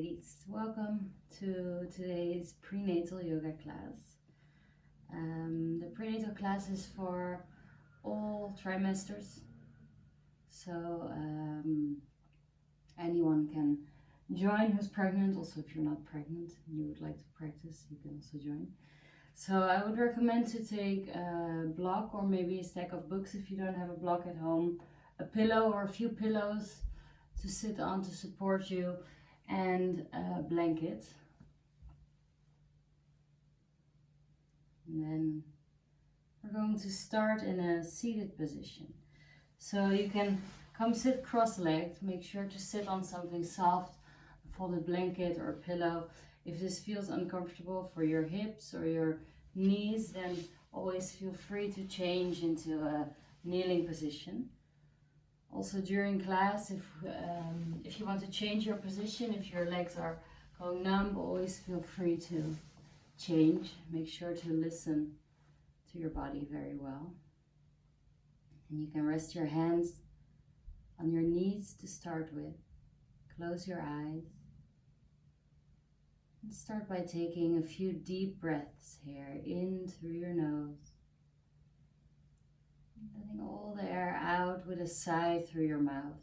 ladies, welcome to today's prenatal yoga class. The prenatal class is for all trimesters, so anyone can join who's pregnant. Also, if you're not pregnant and you would like to practice, you can also join. So I would recommend to take a block or maybe a stack of books if you don't have a block at home, a pillow or a few pillows to sit on to support you, and a blanket. And then we're going to start in a seated position. So you can come sit cross-legged. Make sure to sit on something soft, a folded blanket or a pillow. If this feels uncomfortable for your hips or your knees, then always feel free to change into a kneeling position. Also during class, if you want to change your position, if your legs are going numb, always feel free to change. Make sure to listen to your body very well. And you can rest your hands on your knees to start with. Close your eyes. And start by taking a few deep breaths here in through your nose. Letting all the air out with a sigh through your mouth.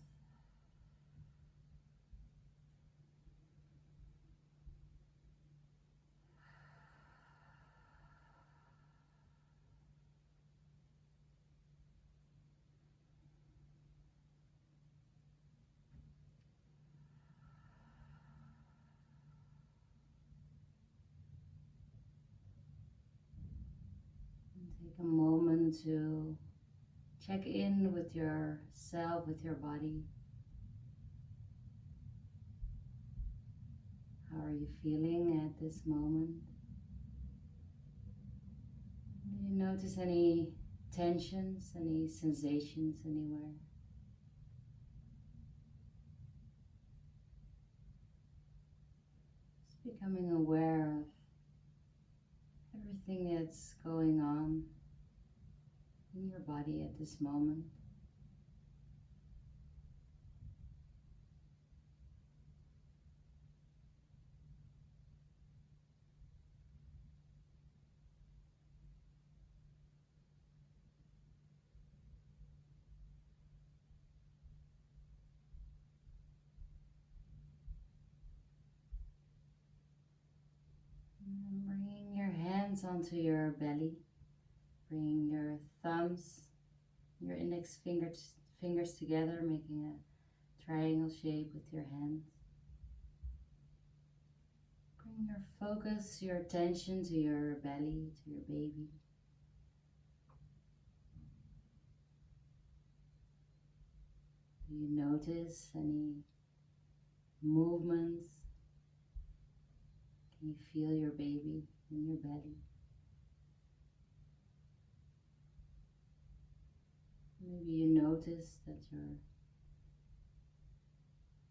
And take a moment to check in with yourself, with your body. How are you feeling at this moment? Do you notice any tensions, any sensations anywhere? Just becoming aware of everything that's going on in your body at this moment. And bringing your hands onto your belly, bringing your thumbs, your index fingers together, making a triangle shape with your hands. Bring your focus, your attention to your belly, to your baby. Do you notice any movements? Can you feel your baby in your belly? Maybe you notice that your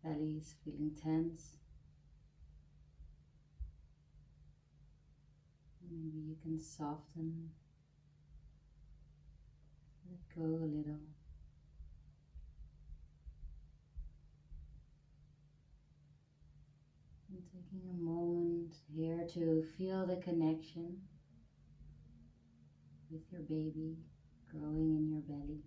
belly is feeling tense. Maybe you can soften, let go a little. And taking a moment here to feel the connection with your baby growing in your belly.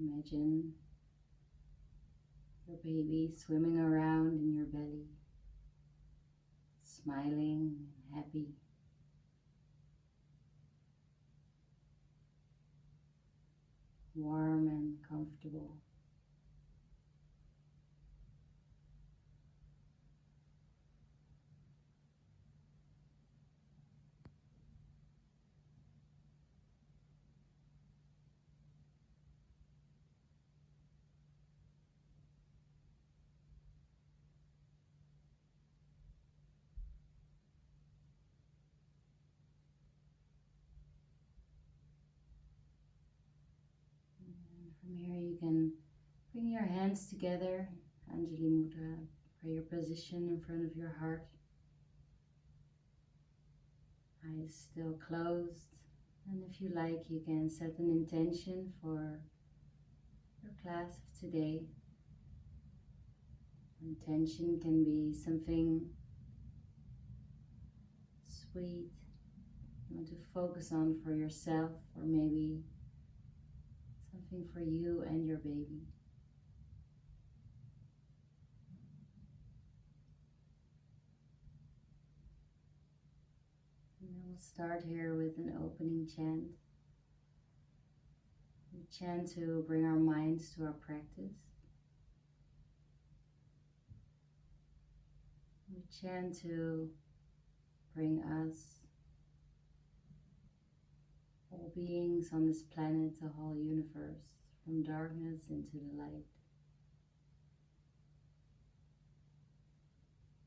Imagine your baby swimming around in your belly, smiling and happy. Warm and comfortable. And from here you can Bring your hands together, Anjali Mudra, prayer position in front of your heart. Eyes still closed. And if you like, you can set an intention for your class of today. Intention can be something sweet you want to focus on for yourself, or maybe something for you and your baby. And then we'll start here with an opening chant. We chant to bring our minds to our practice. We chant to bring us, all beings on this planet, the whole universe, from darkness into the light.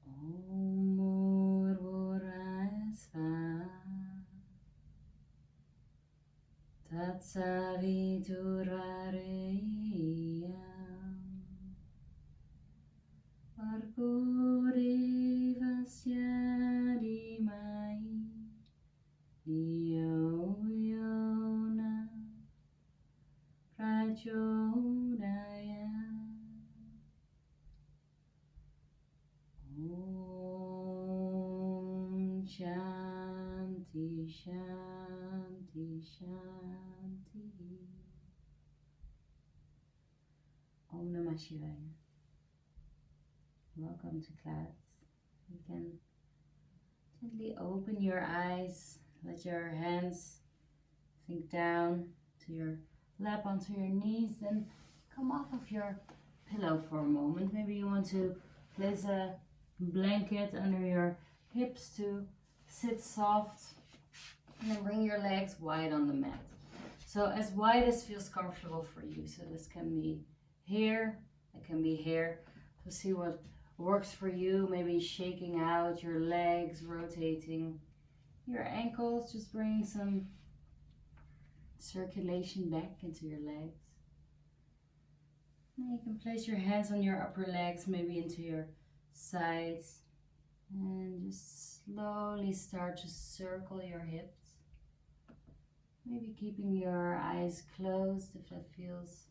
Om Murvuraya Svaha Tatsaviturarenyam Bhargo Devasya Dhimai Dhiyo Yo Na Prachodayat. Om Shanti Shanti Shanti. Om Namah Shivaya. Welcome to class. You can gently open your eyes, let your hands sink down to your lap, onto your knees, then come off of your pillow for a moment. Maybe you want to place a blanket under your hips to sit soft, and then bring your legs wide on the mat. So as wide as feels comfortable for you. So this can be here, it can be here. So see what works for you. Maybe shaking out your legs, rotating your ankles, just bringing some circulation back into your legs. And you can place your hands on your upper legs, maybe into your sides, and just slowly start to circle your hips. Maybe keeping your eyes closed if that feels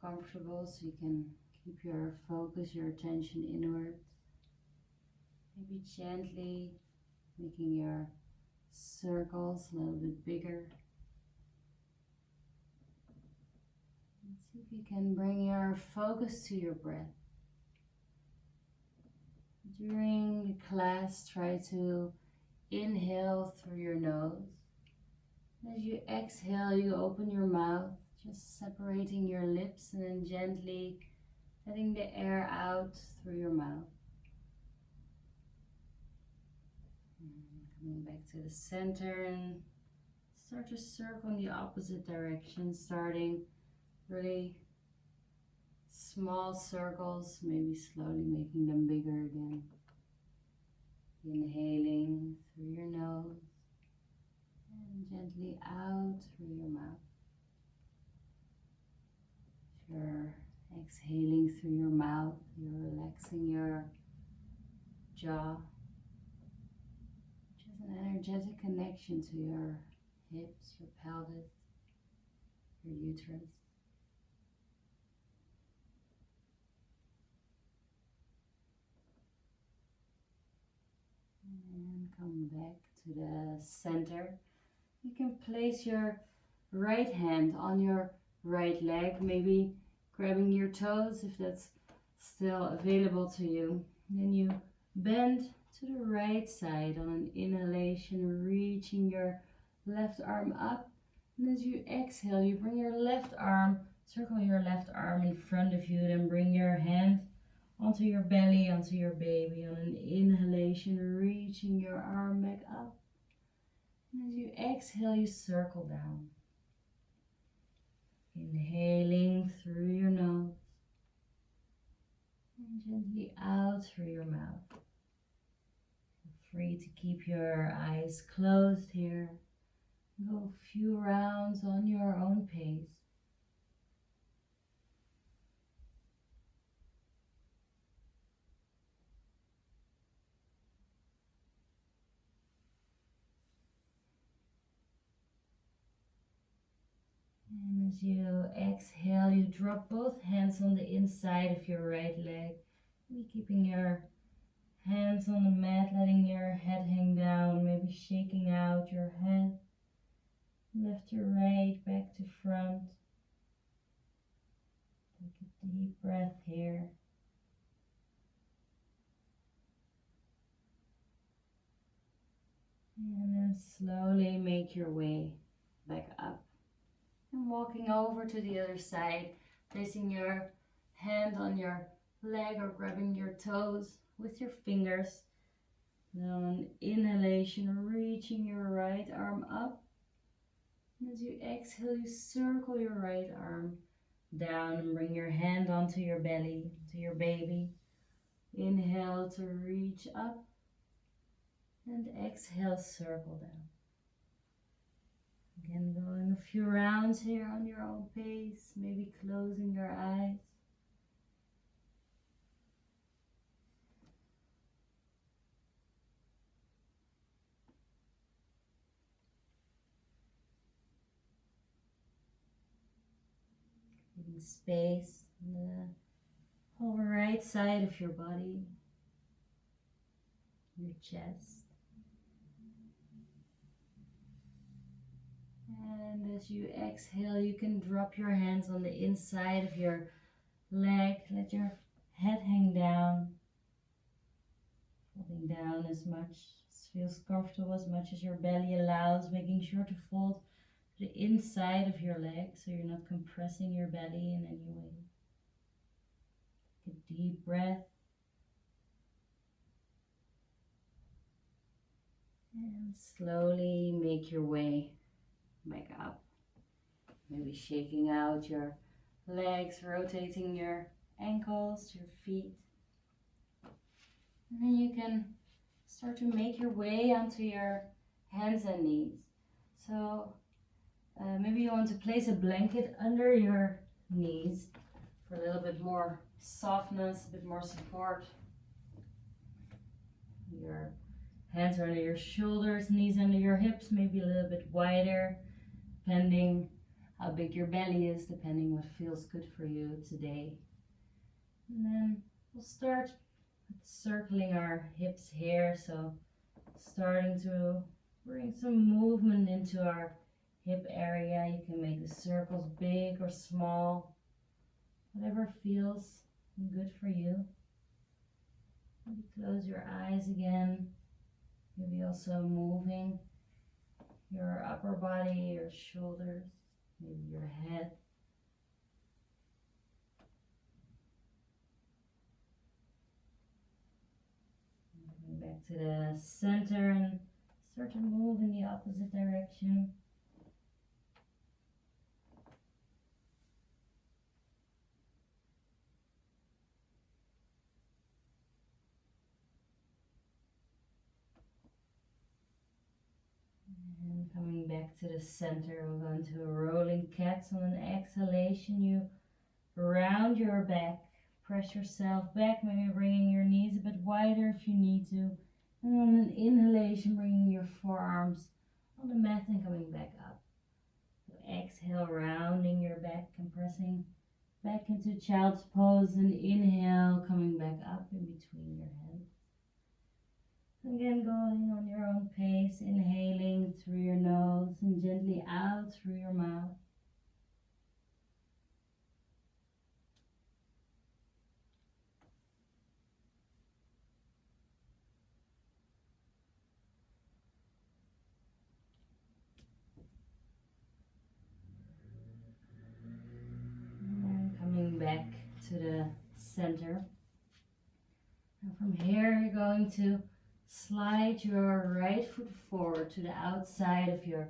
comfortable, so you can keep your focus, your attention inwards. Maybe gently making your circles a little bit bigger. And see if you can bring your focus to your breath. During the class, try to inhale through your nose. As you exhale, you open your mouth, just separating your lips and then gently letting the air out through your mouth. And coming back to the center and start to circle in the opposite direction, starting really small circles, maybe slowly making them bigger again. Inhaling through your nose and gently out through your mouth. If you're exhaling through your mouth, you're relaxing your jaw, which is an energetic connection to your hips, your pelvis, your uterus. And come back to the center. You can place your right hand on your right leg, maybe grabbing your toes if that's still available to you. Then you bend to the right side on an inhalation, reaching your left arm up. And as you exhale, you bring your left arm, circle your left arm in front of you, then bring your hand onto your belly, onto your baby on an inhalation, reaching your arm back up. And as you exhale, you circle down. Inhaling through your nose and gently out through your mouth. Feel free to keep your eyes closed here. Go a few rounds on your own pace. As you exhale, you drop both hands on the inside of your right leg. Maybe keeping your hands on the mat, letting your head hang down, maybe shaking out your head. Left to right, back to front. Take a deep breath here. And then slowly make your way back up. And walking over to the other side, placing your hand on your leg or grabbing your toes with your fingers. Then on an inhalation, reaching your right arm up. And as you exhale, you circle your right arm down and bring your hand onto your belly, to your baby. Inhale to reach up and exhale, circle down. Again, going a few rounds here on your own pace, maybe closing your eyes. Giving space in the whole right side of your body, your chest. And as you exhale, you can drop your hands on the inside of your leg. Let your head hang down. Folding down as much as feels comfortable, as much as your belly allows. Making sure to fold to the inside of your leg so you're not compressing your belly in any way. Take a deep breath. And slowly make your way back up. Maybe shaking out your legs, rotating your ankles, your feet. And then you can start to make your way onto your hands and knees. So maybe you want to place a blanket under your knees for a little bit more softness, a bit more support. Your hands are under your shoulders, knees under your hips, maybe a little bit wider, depending how big your belly is, depending what feels good for you today. And then we'll start with circling our hips here, so starting to bring some movement into our hip area. You can make the circles big or small, whatever feels good for you. Maybe close your eyes again. Maybe also moving your upper body, your shoulders, maybe your head. Coming back to the center and start to move in the opposite direction. And coming back to the center, we're going to a rolling cat. On an exhalation, you round your back, press yourself back, maybe bringing your knees a bit wider if you need to. And on an inhalation, bringing your forearms on the mat and coming back up. So exhale, rounding your back, compressing back into child's pose, and inhale, coming back up in between your hands. Again, going on your own pace, inhaling through your nose and gently out through your mouth. And coming back to the center. And from here, you're going to slide your right foot forward to the outside of your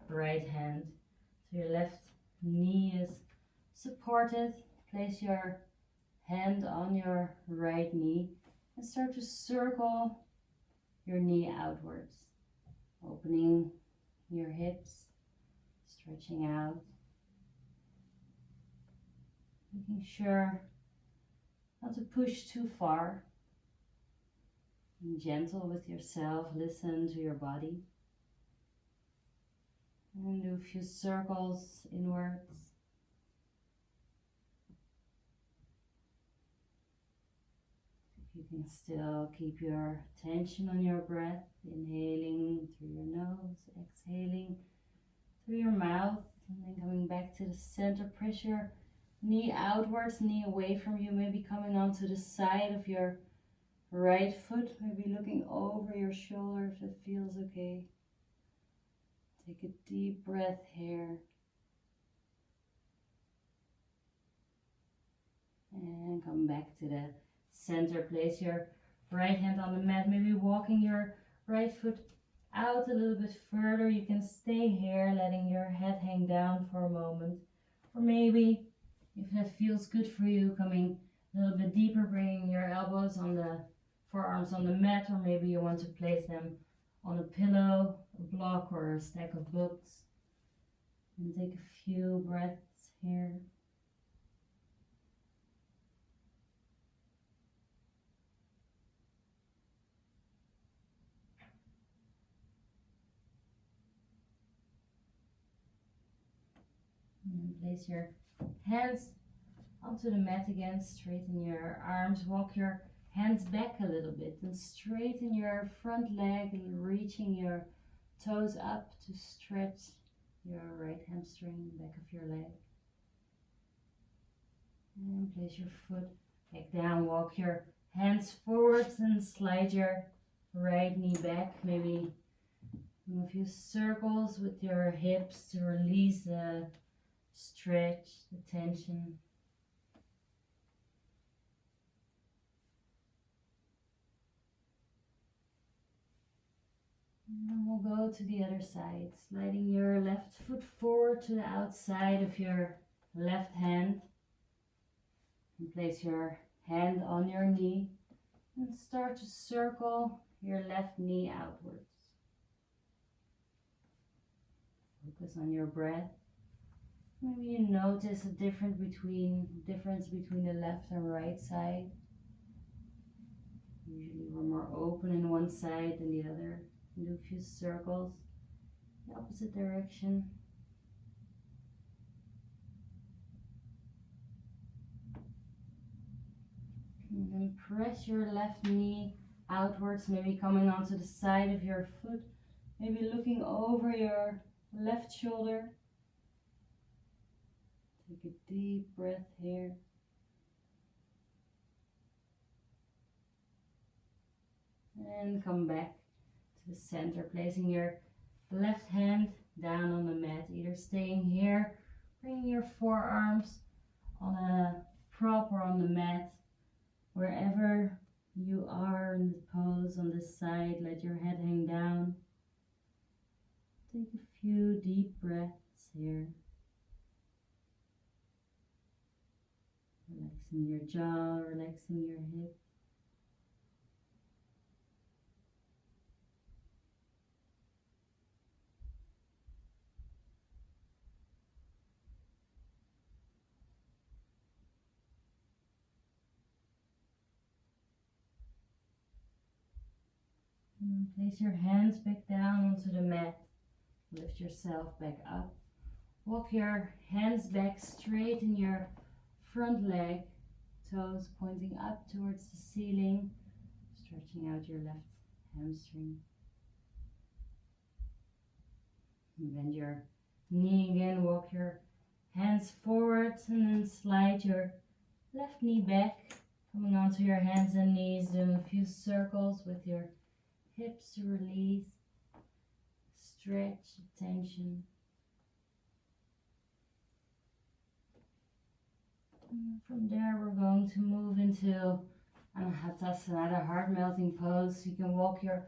right hand. So your left knee is supported. Place your hand on your right knee and start to circle your knee outwards. Opening your hips, stretching out. Making sure not to push too far. Being gentle with yourself, listen to your body. And do a few circles inwards. You can still keep your attention on your breath, inhaling through your nose, exhaling through your mouth, and then coming back to the center. Press your knee outwards, knee away from you, maybe coming onto the side of your right foot, maybe looking over your shoulder if that feels okay. Take a deep breath here. And come back to the center. Place your right hand on the mat, maybe walking your right foot out a little bit further. You can stay here, letting your head hang down for a moment. Or maybe, if that feels good for you, coming a little bit deeper, bringing your elbows on the forearms on the mat, or maybe you want to place them on a pillow, a block, or a stack of books. And take a few breaths here. And place your hands onto the mat again, straighten your arms, walk your hands back a little bit and straighten your front leg, reaching your toes up to stretch your right hamstring, back of your leg. And place your foot back down, walk your hands forwards and slide your right knee back, maybe do a few circles with your hips to release the stretch, the tension. And then we'll go to the other side, sliding your left foot forward to the outside of your left hand. And place your hand on your knee and start to circle your left knee outwards. Focus on your breath. Maybe you notice a difference between the left and right side. Usually we're more open in one side than the other. Do a few circles in the opposite direction. And then press your left knee outwards, maybe coming onto the side of your foot, maybe looking over your left shoulder. Take a deep breath here. And come back to the center, placing your left hand down on the mat, either staying here, bringing your forearms on a prop or on the mat, wherever you are in the pose on this side. Let your head hang down. Take a few deep breaths here. Relaxing your jaw, relaxing your hip. And place your hands back down onto the mat. Lift yourself back up. Walk your hands back, straighten your front leg, toes pointing up towards the ceiling, stretching out your left hamstring. And bend your knee again, walk your hands forwards and then slide your left knee back, coming onto your hands and knees, doing a few circles with your hips to release, stretch, tension. And from there we're going to move into Anahatasana, the heart melting pose. You can walk your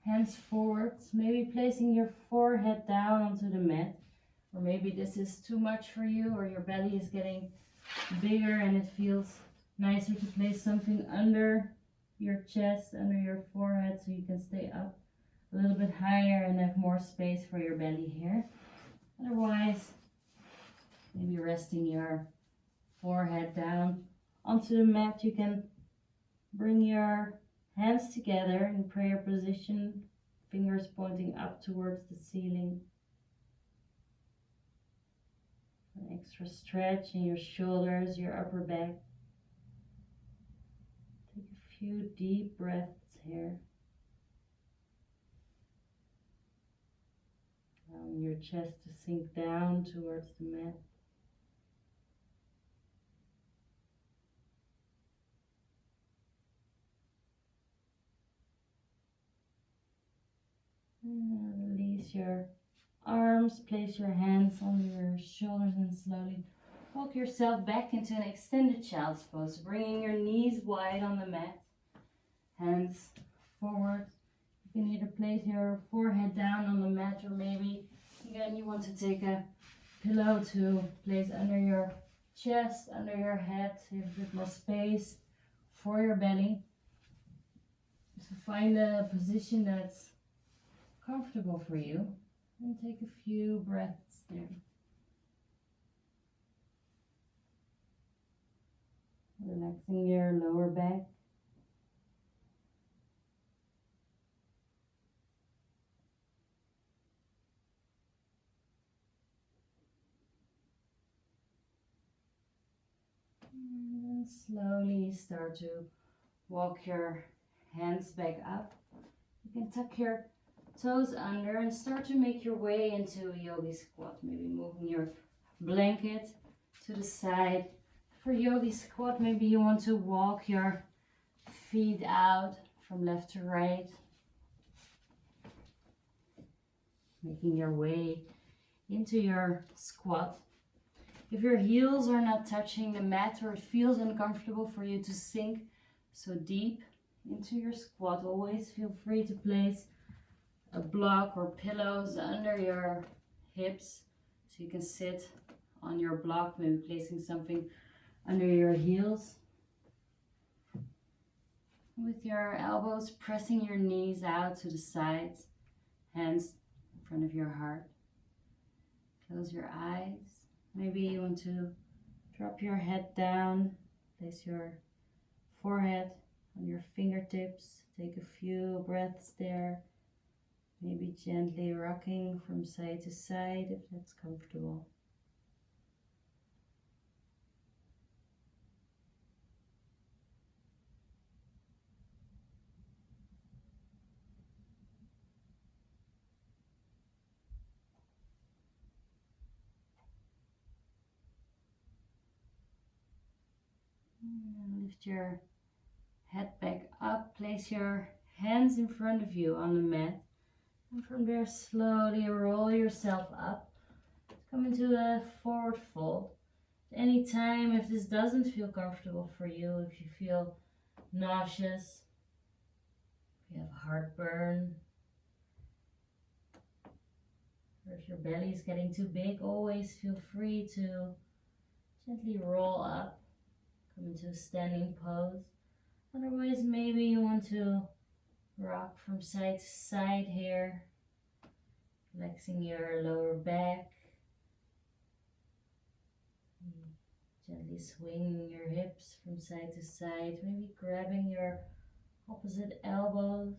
hands forwards, maybe placing your forehead down onto the mat, or maybe this is too much for you, or your belly is getting bigger and it feels nicer to place something under your chest, under your forehead, so you can stay up a little bit higher and have more space for your belly here. Otherwise, maybe resting your forehead down onto the mat. You can bring your hands together in prayer position, fingers pointing up towards the ceiling. An extra stretch in your shoulders, your upper back. Take a Few deep breaths here. Allowing your chest to sink down towards the mat. And release your arms, place your hands on your shoulders and slowly walk yourself back into an extended child's pose, bringing your knees wide on the mat, hands forward. You can either place your forehead down on the mat, or maybe again you want to take a pillow to place under your chest, under your head, so you have a bit more space for your belly. So find a position that's comfortable for you and take a few breaths there. Relaxing your lower back. And then slowly start to walk your hands back up. You can tuck your toes under and start to make your way into a yogi squat. Maybe moving your blanket to the side. For yogi squat, maybe you want to walk your feet out from left to right, making your way into your squat. If your heels are not touching the mat, or it feels uncomfortable for you to sink so deep into your squat, always feel free to place a block or pillows under your hips so you can sit on your block, maybe placing something under your heels. With your elbows pressing your knees out to the sides, hands in front of your heart. Close your eyes. Maybe you want to drop your head down, place your forehead on your fingertips. Take a few breaths there. Maybe gently rocking from side to side if that's comfortable. And lift your head back up. Place your hands in front of you on the mat. And from there, slowly roll yourself up. Come into a forward fold. Anytime, if this doesn't feel comfortable for you, if you feel nauseous, if you have heartburn, or if your belly is getting too big, always feel free to gently roll up, come into a standing pose. Otherwise, maybe you want to rock from side to side here, relaxing your lower back. Gently swinging your hips from side to side, maybe grabbing your opposite elbows.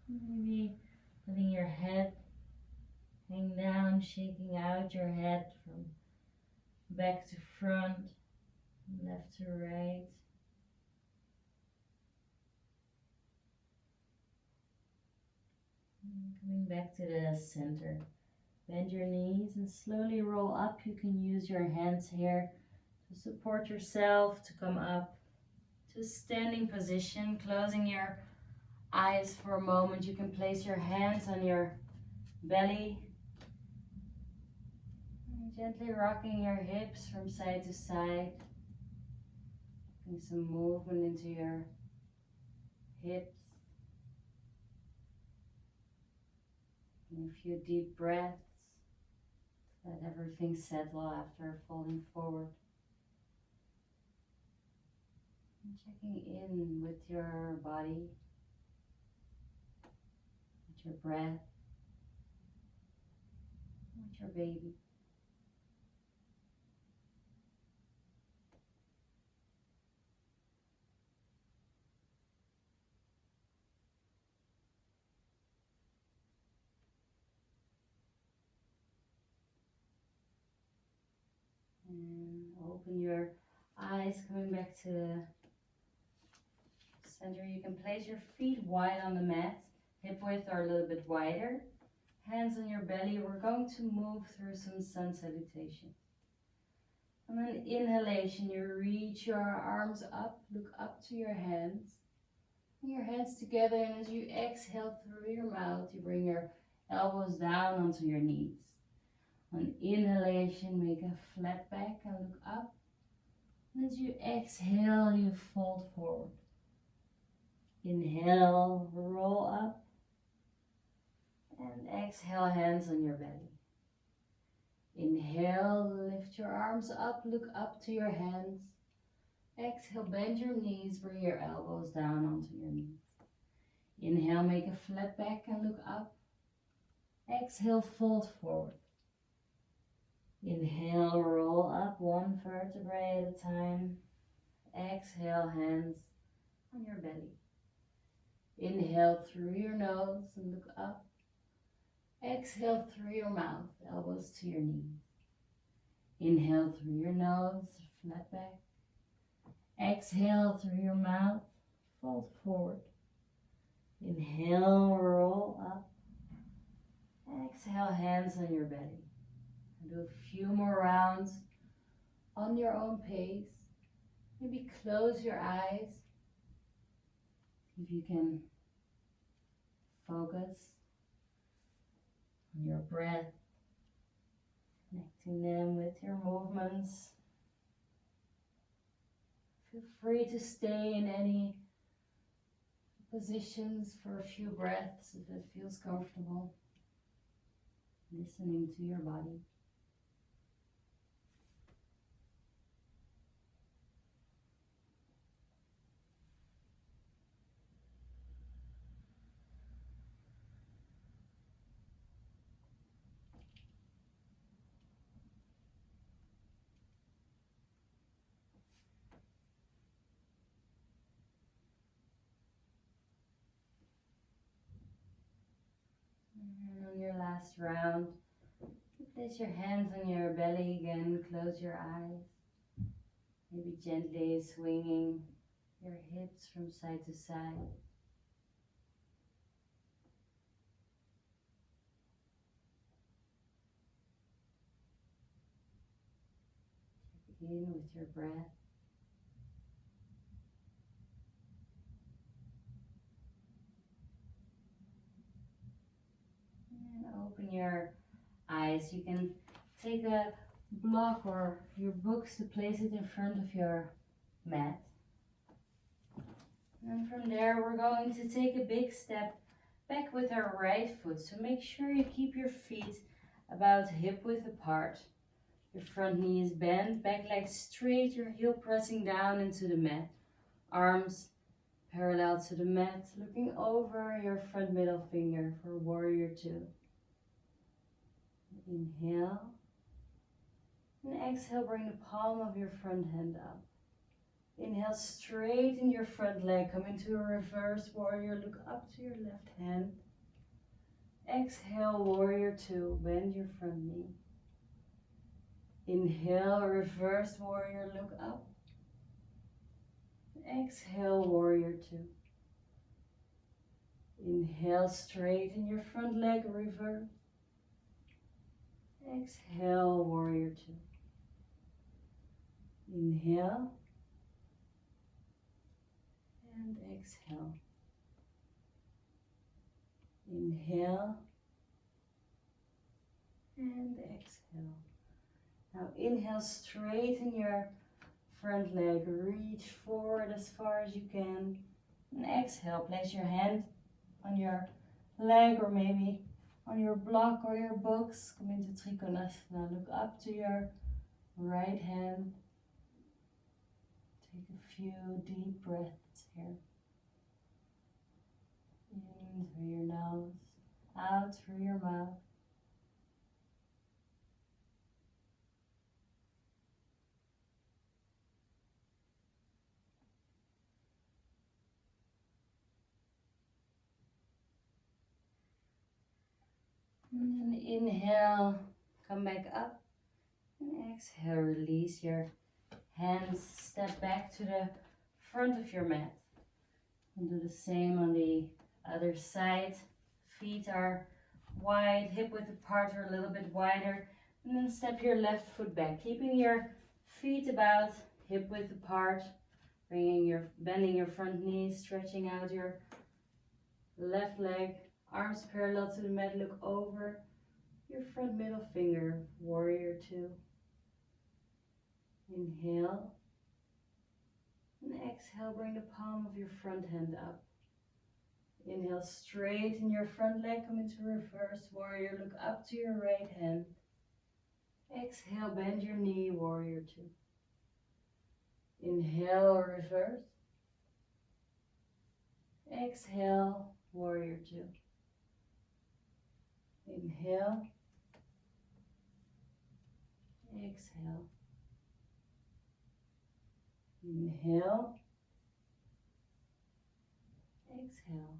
Maybe letting your head hang down, shaking out your head from back to front, left to right. And coming back to the center. Bend your knees and slowly roll up. You can use your hands here to support yourself, to come up to a standing position, closing your eyes for a moment. You can place your hands on your belly, and gently rocking your hips from side to side. Getting some movement into your hips. And a few deep breaths. Let everything settle after folding forward. And checking in with your body, with your breath, with your baby. Open your eyes, coming back to the center. You can place your feet wide on the mat, hip width or a little bit wider. Hands on your belly. We're going to move through some sun salutation. On an inhalation, you reach your arms up, look up to your hands. Your hands together, and as you exhale through your mouth, you bring your elbows down onto your knees. On inhalation, make a flat back and look up. And as you exhale, you fold forward. Inhale, roll up. And exhale, hands on your belly. Inhale, lift your arms up, look up to your hands. Exhale, bend your knees, bring your elbows down onto your knees. Inhale, make a flat back and look up. Exhale, fold forward. Inhale, roll up one vertebrae at a time. Exhale, hands on your belly. Inhale through your nose and look up. Exhale through your mouth, elbows to your knees. Inhale through your nose, flat back. Exhale through your mouth, fold forward. Inhale, roll up. Exhale, hands on your belly. Do a few more rounds on your own pace. Maybe close your eyes. If you can focus on your breath, connecting them with your movements. Feel free to stay in any positions for a few breaths if it feels comfortable. Listening to your body. And on your last round, place your hands on your belly again, close your eyes. Maybe gently swinging your hips from side to side. Check in with your breath. And open your eyes. You can take a block or your books to place it in front of your mat. And from there we're going to take a big step back with our right foot. So make sure you keep your feet about hip width apart. Your front knee is bent, back leg straight, your heel pressing down into the mat. Arms parallel to the mat, looking over your front middle finger for warrior two. Inhale. And exhale, bring the palm of your front hand up. Inhale, straighten your front leg, come into a reverse warrior, look up to your left hand. Exhale, warrior two, bend your front knee. Inhale, reverse warrior, look up. Exhale, warrior two. Inhale, straighten your front leg, reverse. Exhale, warrior two. Inhale. And exhale. Inhale. And exhale. Now inhale, straighten your front leg, reach forward as far as you can. And exhale, place your hand on your leg or maybe on your block or your books. Come into Trikonasana. Look up to your right hand. Take a few deep breaths here. In through your nose, out through your mouth. And then inhale, come back up. And exhale, release your Hands step back to the front of your mat. And do the same on the other side. Feet are wide, hip width apart or a little bit wider. And then step your left foot back, keeping your feet about hip width apart. Bending your front knee, stretching out your left leg. Arms parallel to the mat, look over your front middle finger, warrior two. Inhale. And exhale, bring the palm of your front hand up. Inhale, straighten your front leg, come into reverse warrior, look up to your right hand. Exhale, bend your knee, warrior two. Inhale, reverse. Exhale, warrior two. Inhale. Exhale. Inhale. Exhale.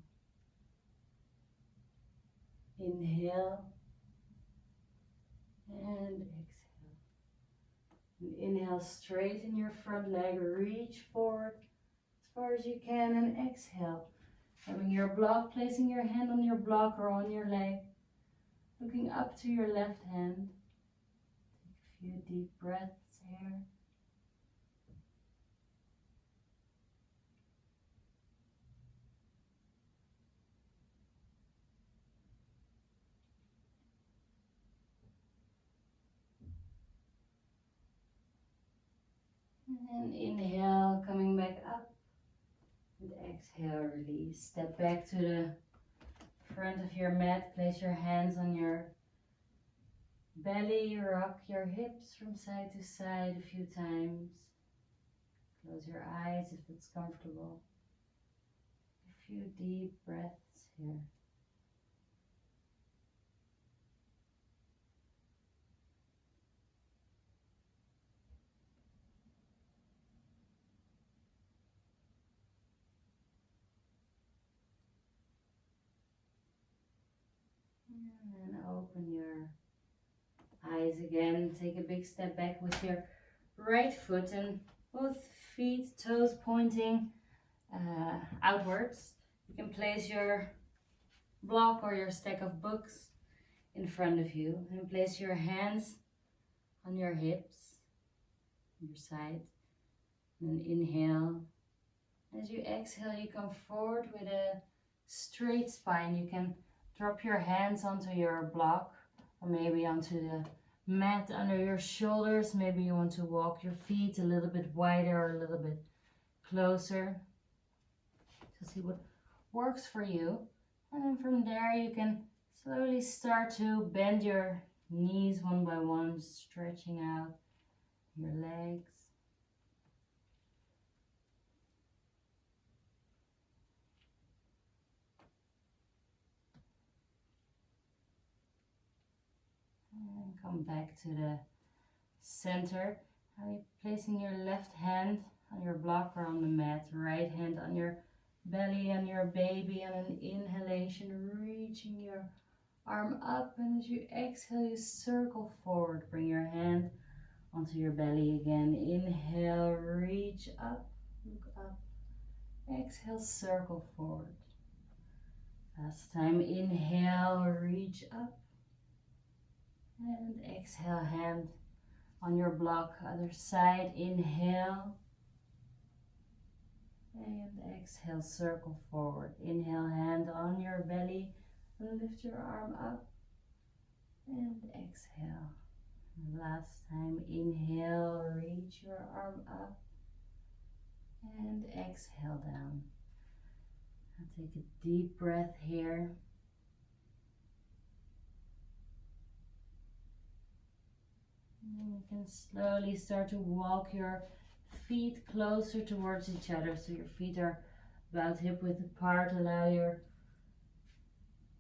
Inhale. And exhale. And inhale, straighten your front leg, reach forward as far as you can, and exhale. Having your block, placing your hand on your block or on your leg, looking up to your left hand. Take a few deep breaths here. And inhale, coming back up. And exhale, release. Step back to the front of your mat. Place your hands on your belly. Rock your hips from side to side a few times. Close your eyes if it's comfortable. A few deep breaths here. And then open your eyes again. Take a big step back with your right foot and both feet, toes pointing outwards. You can place your block or your stack of books in front of you and place your hands on your hips, your side. And inhale. As you exhale, you come forward with a straight spine. You can drop your hands onto your block or maybe onto the mat under your shoulders. Maybe you want to walk your feet a little bit wider or a little bit closer. So see what works for you. And then from there you can slowly start to bend your knees one by one, stretching out your legs. And come back to the center. Now you're placing your left hand on your block or on the mat, right hand on your belly and your baby, and an inhalation, reaching your arm up, and as you exhale, you circle forward. Bring your hand onto your belly again. Inhale, reach up, look up. Exhale, circle forward. Last time, inhale, reach up. And exhale, hand on your block, other side. Inhale. And exhale, circle forward. Inhale, hand on your belly. And lift your arm up. And exhale. And last time, inhale, reach your arm up. And exhale down. Now take a deep breath here. And you can slowly start to walk your feet closer towards each other, so your feet are about hip width apart. Allow your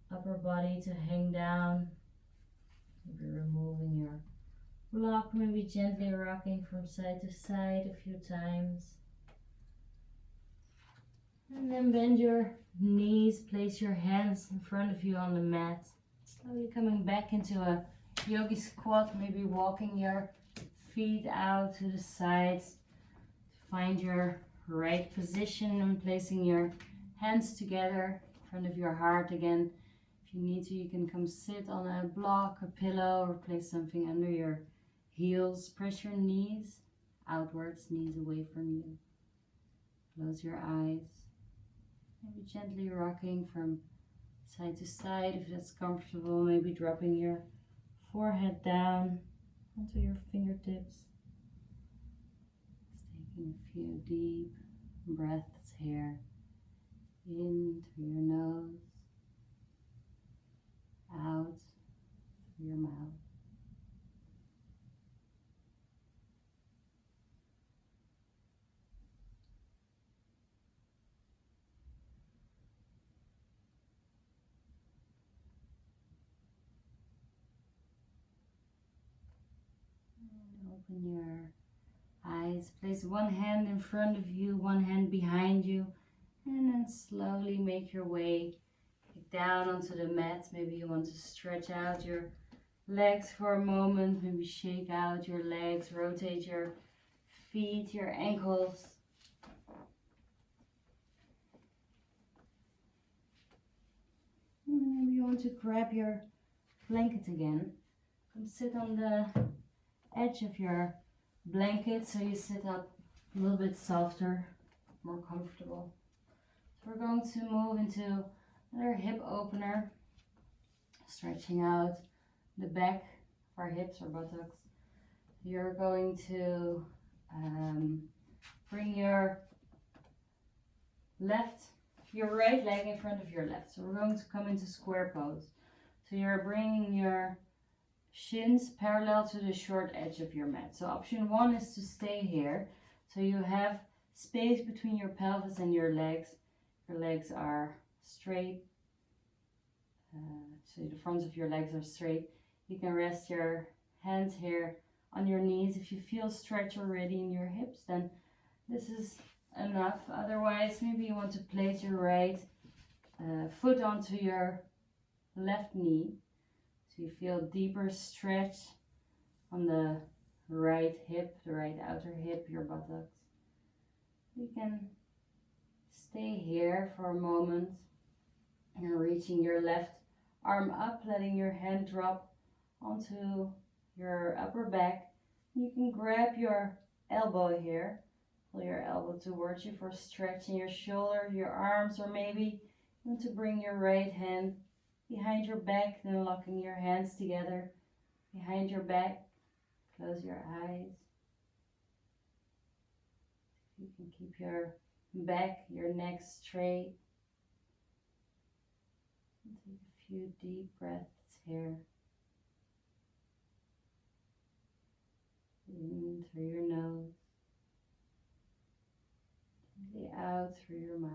upper body to hang down. Maybe removing your block, maybe gently rocking from side to side a few times. And then bend your knees, place your hands in front of you on the mat. Slowly coming back into a yogi squat, maybe walking your feet out to the sides. Find your right position and placing your hands together in front of your heart again. If you need to, you can come sit on a block, a pillow, or place something under your heels. Press your knees outwards, knees away from you. Close your eyes. Maybe gently rocking from side to side if that's comfortable. Maybe dropping your forehead down onto your fingertips. Just taking a few deep breaths here. In through your nose, out through your mouth. And open your eyes. Place one hand in front of you, one hand behind you, and then slowly make your way down onto the mat. Maybe you want to stretch out your legs for a moment, maybe shake out your legs, rotate your feet, your ankles. And maybe you want to grab your blanket again. Come sit on the edge of your blanket so you sit up a little bit softer, more comfortable. So we're going to move into another hip opener, stretching out the back of our hips or buttocks. You're going to bring your right leg in front of your left. So we're going to come into square pose. So you're bringing your shins parallel to the short edge of your mat. So option 1 is to stay here. So you have space between your pelvis and your legs. Your legs are straight. So the fronts of your legs are straight. You can rest your hands here on your knees. If you feel stretch already in your hips, then this is enough. Otherwise, maybe you want to place your right foot onto your left knee. So you feel deeper stretch on the right hip, the right outer hip, your buttocks. You can stay here for a moment and reaching your left arm up, letting your hand drop onto your upper back. You can grab your elbow here, pull your elbow towards you for stretching your shoulder, your arms, or maybe you want to bring your right hand behind your back, then locking your hands together behind your back. Close your eyes. You can keep your back, your neck straight. And take a few deep breaths here. In through your nose, gently out through your mouth.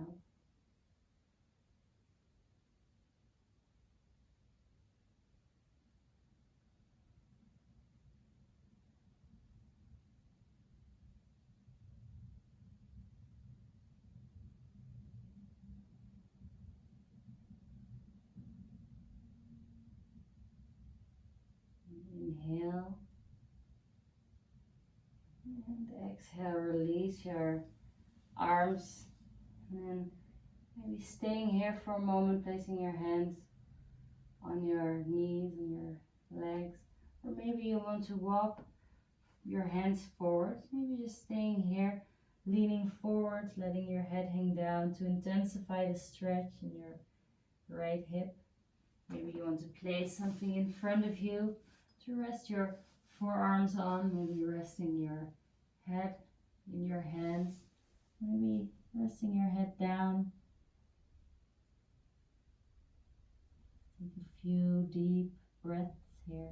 Inhale and exhale, release your arms, and then maybe staying here for a moment, placing your hands on your knees and your legs, or maybe you want to walk your hands forward, maybe just staying here, leaning forward, letting your head hang down to intensify the stretch in your right hip. Maybe you want to place something in front of you to rest your forearms on, maybe resting your head in your hands, maybe resting your head down. Take a few deep breaths here.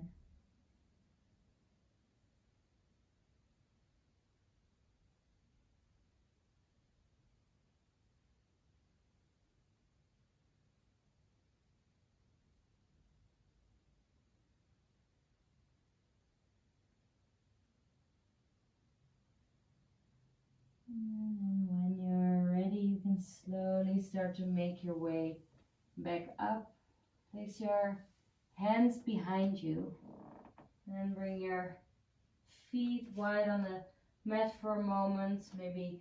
And when you're ready, you can slowly start to make your way back up. Place your hands behind you and bring your feet wide on the mat for a moment, maybe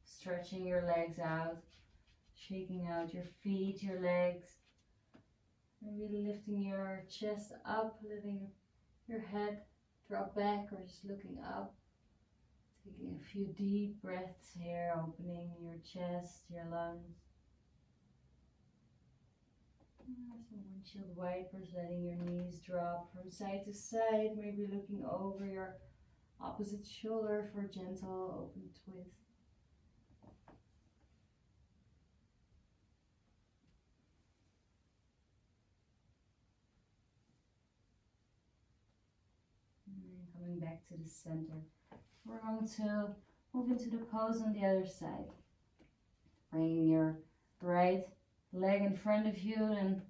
stretching your legs out, shaking out your feet, your legs, maybe lifting your chest up, letting your head drop back or just looking up. Taking a few deep breaths here, opening your chest, your lungs. Some windshield wipers, letting your knees drop from side to side, maybe looking over your opposite shoulder for a gentle open twist. And coming back to the center. We're going to move into the pose on the other side. Bringing your right leg in front of you and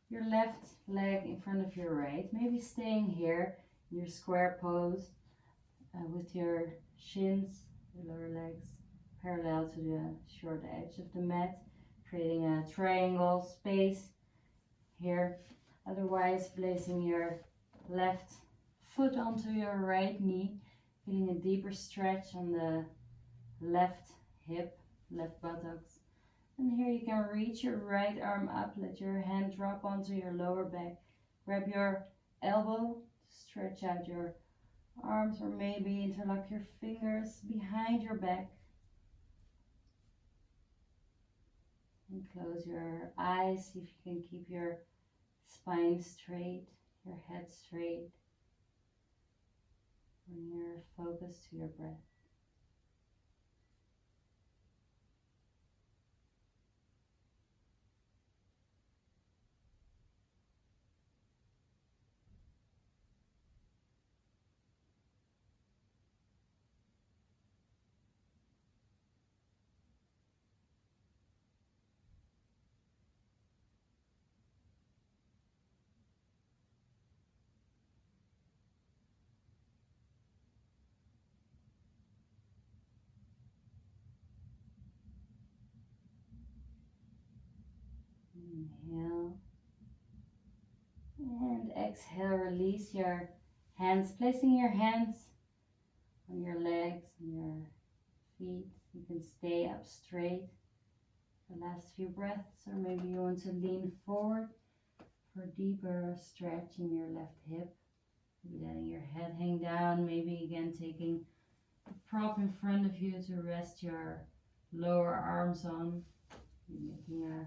your left leg in front of your right. Maybe staying here in your square pose with your shins, your lower legs parallel to the short edge of the mat, creating a triangle space here. Otherwise, placing your left foot onto your right knee, feeling a deeper stretch on the left hip, left buttocks. And here you can reach your right arm up, let your hand drop onto your lower back. Grab your elbow, stretch out your arms, or maybe interlock your fingers behind your back. And close your eyes, see if you can keep your spine straight, your head straight. Bring your focus to your breath. Inhale. And exhale, release your hands, placing your hands on your legs and your feet. You can stay up straight the last few breaths, or maybe you want to lean forward for a deeper stretch in your left hip. Maybe letting your head hang down, maybe again taking a prop in front of you to rest your lower arms on. You're making a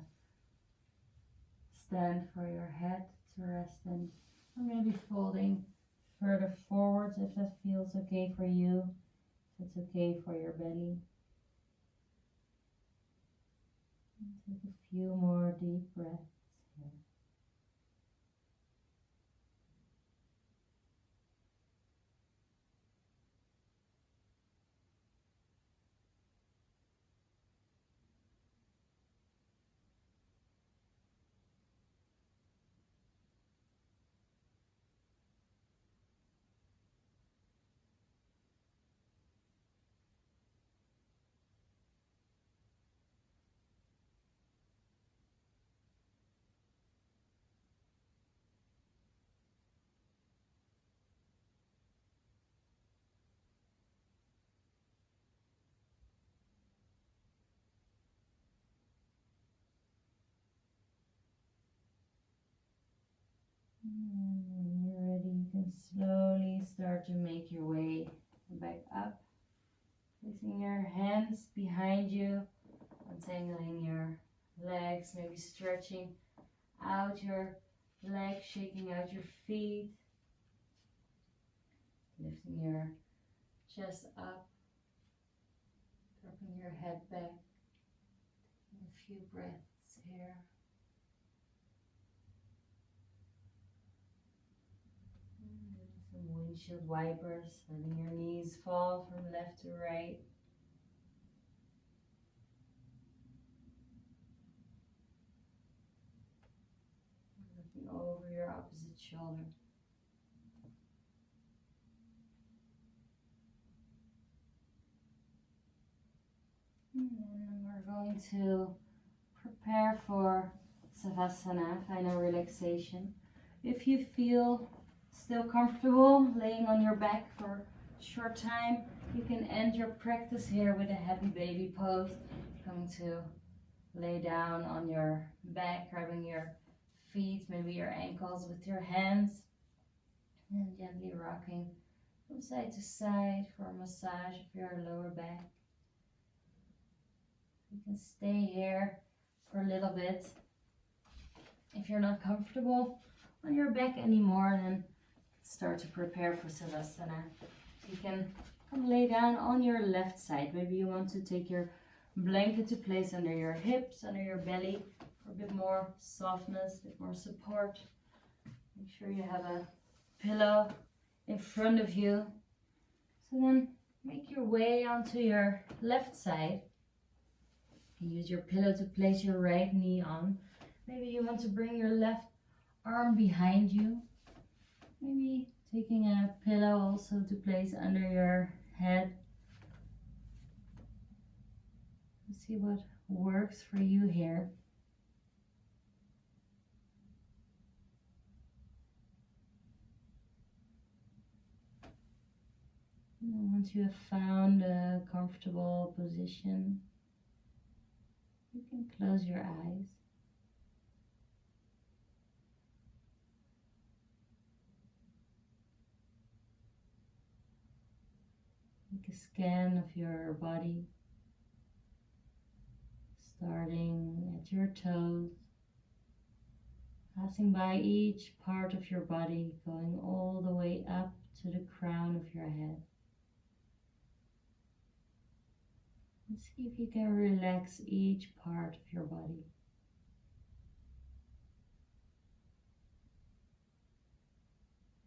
stand for your head to rest in, or maybe folding further forwards if that feels okay for you, if it's okay for your belly. And take a few more deep breaths here. And when you're ready, you can slowly start to make your way back up. Placing your hands behind you, untangling your legs, maybe stretching out your legs, shaking out your feet, lifting your chest up, dropping your head back. Taking a few breaths here. Some windshield wipers, letting your knees fall from left to right. Looking over your opposite shoulder. And then we're going to prepare for Savasana, final relaxation. If you feel still comfortable laying on your back for a short time, You can end your practice here with a happy baby pose. Coming to lay down on your back, grabbing your feet, maybe your ankles with your hands, and gently rocking from side to side for a massage of your lower back. You can stay here for a little bit. If you're not comfortable on your back anymore, then start to prepare for Savasana. You can come lay down on your left side. Maybe you want to take your blanket to place under your hips, under your belly, for a bit more softness, a bit more support. Make sure you have a pillow in front of you. So then make your way onto your left side. You can use your pillow to place your right knee on. Maybe you want to bring your left arm behind you. Maybe taking a pillow also to place under your head. Let's see what works for you here. And once you have found a comfortable position, you can close your eyes. Make a scan of your body, starting at your toes, passing by each part of your body, going all the way up to the crown of your head. And see if you can relax each part of your body.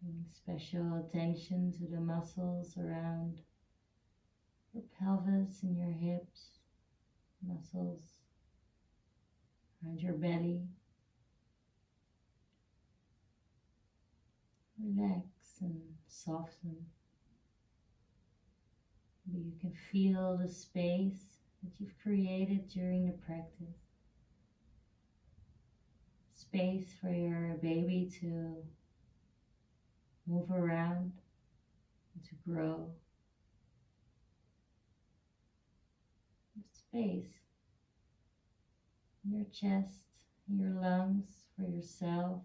Paying special attention to the muscles around your pelvis and your hips, muscles around your belly. Relax and soften. Maybe you can feel the space that you've created during the practice. Space for your baby to move around and to grow. Space in your chest, in your lungs, for yourself.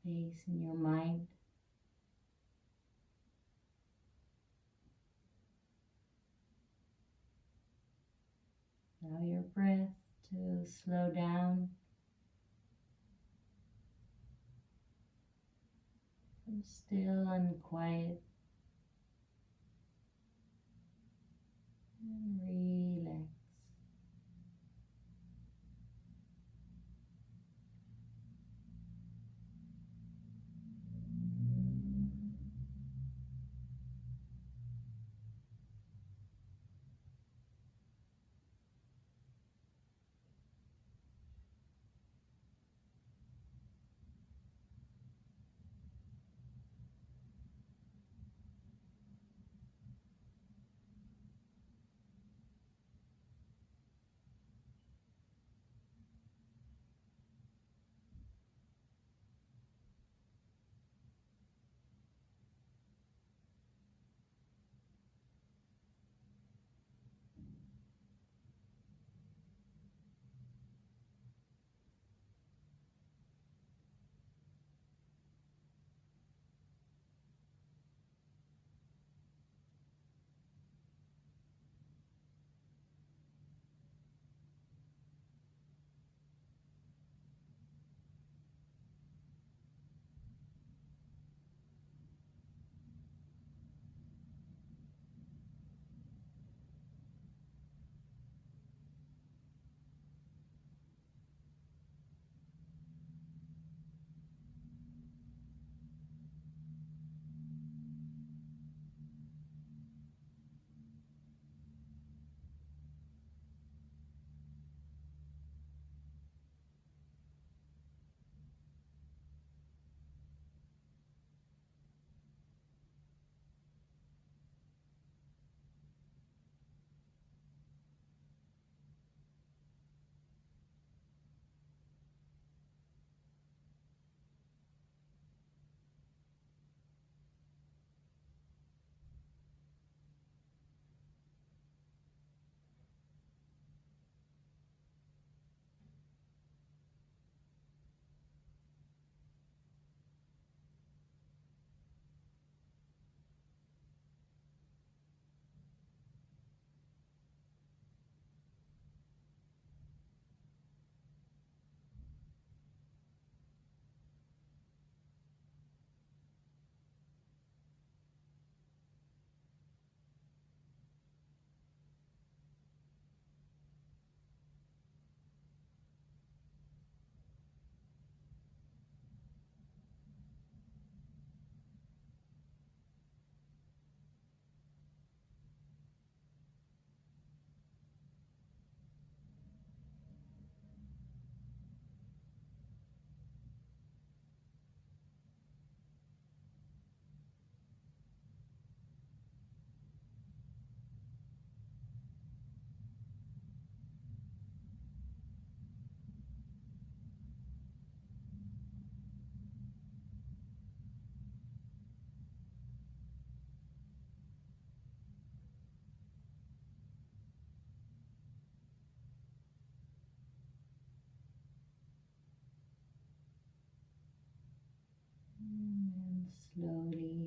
Space in your mind. Allow your breath to slow down. And still and quiet. And relax.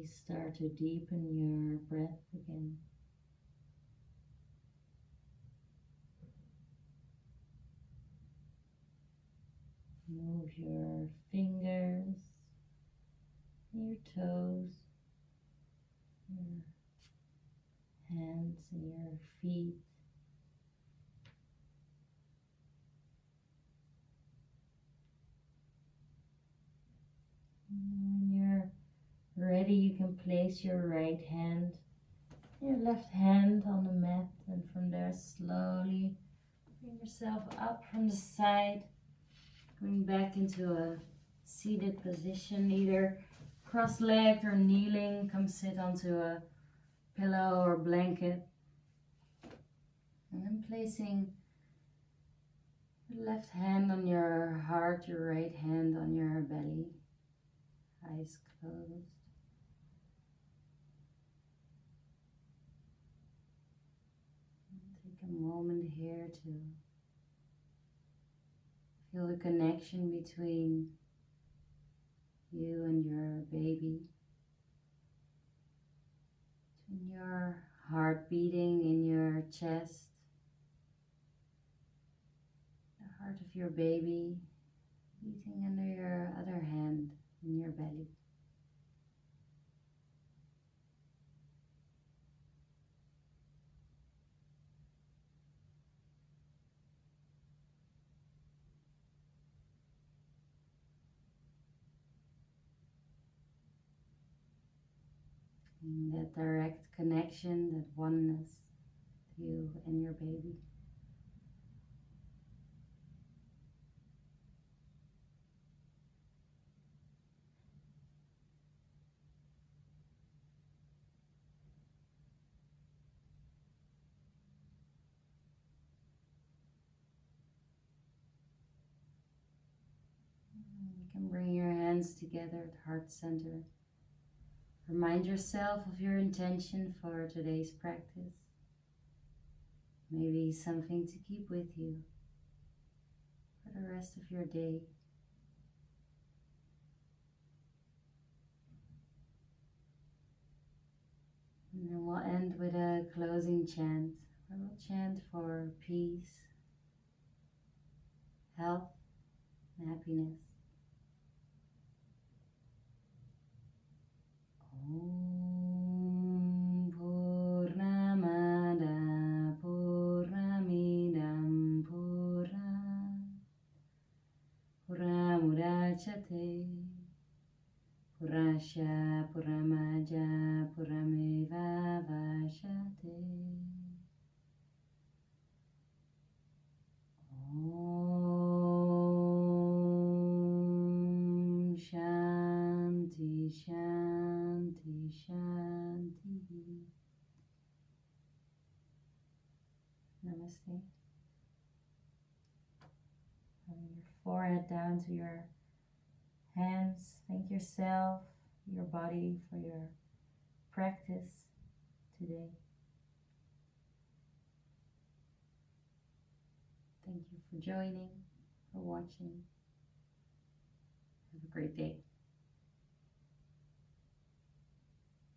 slowly start to deepen your breath again. Move your fingers, your toes, your hands and your feet. And when you're ready, you can place your right hand, your left hand on the mat, and from there slowly bring yourself up from the side, going back into a seated position, either cross-legged or kneeling. Come sit onto a pillow or blanket, and then placing your left hand on your heart, your right hand on your belly, eyes closed. Take a moment here to feel the connection between you and your baby, between your heart beating in your chest, the heart of your baby beating under your other hand in your belly. And that direct connection, that oneness, you and your baby. You can bring your hands together at heart center. Remind yourself of your intention for today's practice. Maybe something to keep with you for the rest of your day. And then we'll end with a closing chant. I will chant for peace, health, and happiness. Om Purnamada Purnamidam Puramudachyate Purasya Puramaja Purameva Vashyate. Om Shanti Shanti Shanti. Namaste. Bring your forehead down to your hands. Thank yourself, your body for your practice today. Thank you for joining, for watching. Have a great day.